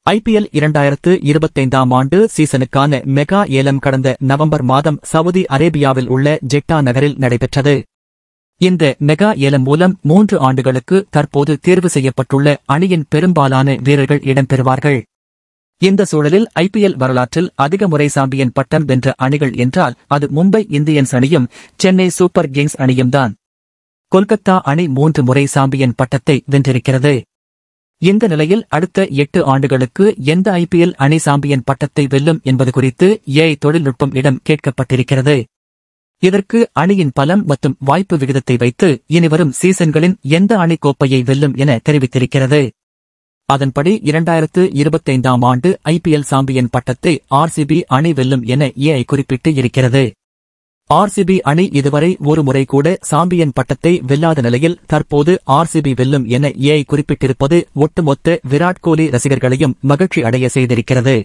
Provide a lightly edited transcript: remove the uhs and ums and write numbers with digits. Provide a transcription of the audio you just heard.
IPL 2025 ஆண்டு சீசனுக்கான mega ஏலம் கடந்த நவம்பர் மாதம் சவுதி அரேபியாவில் உள்ள ஜெட்டா நகரில் நடைபெற்றது. இந்த மெகா ஏலம் மூலம் 3 ஆண்டுகளுக்கு தற்போது தேர்வு செய்யப்பட்டுள்ள அணியின் பெரும்பாலான வீரர்கள் இடம்பெறுவார்கள். இந்த சூழலில் IPL வரலாற்றில் அதிக முறை சாம்பியன் பட்டம் வென்ற அணிகள் என்றால் அது மும்பை இந்தியன்ஸ் அணியும் சென்னை சூப்பர் கிங்ஸ் அணியும்தான். கொல்கத்தா அணி 3 முறை சாம்பியன் பட்டத்தை வென்றிருக்கிறது. இந்த நிலையில் அடுத்த 8 ஆண்டுகளுக்கு எந்த IPL அணி சாம்பியன் பட்டத்தை வெல்லும் என்பது குறித்து AI தொழில்நுட்பம் இடம் கேட்கப்பட்டிருக்கிறது. இதற்கு அணியின் பலம் மற்றும் வாய்ப்பு விகிதத்தை வைத்து இனிவரும் சீசன்களின் எந்த அணி கோப்பையை வெல்லும் என தெரிவித்திருக்கிறது. அதன்படி 2025 ஆண்டு IPL சாம்பியன் பட்டத்தை RCB அணி வெல்லும் என AI குறிப்பிட்டு இருக்கிறது. RCB அணி இதுவரை ஒரு முறை கூட சாம்பியன் பட்டத்தை வெல்லாத நிலையில் தற்போது RCB வெல்லும் என AI குறிப்பிட்டிருப்பது ஒட்டுமொத்த விராட் கோலி ரசிகர்களையும் மகிழ்ச்சி அடைய செய்திருக்கிறது.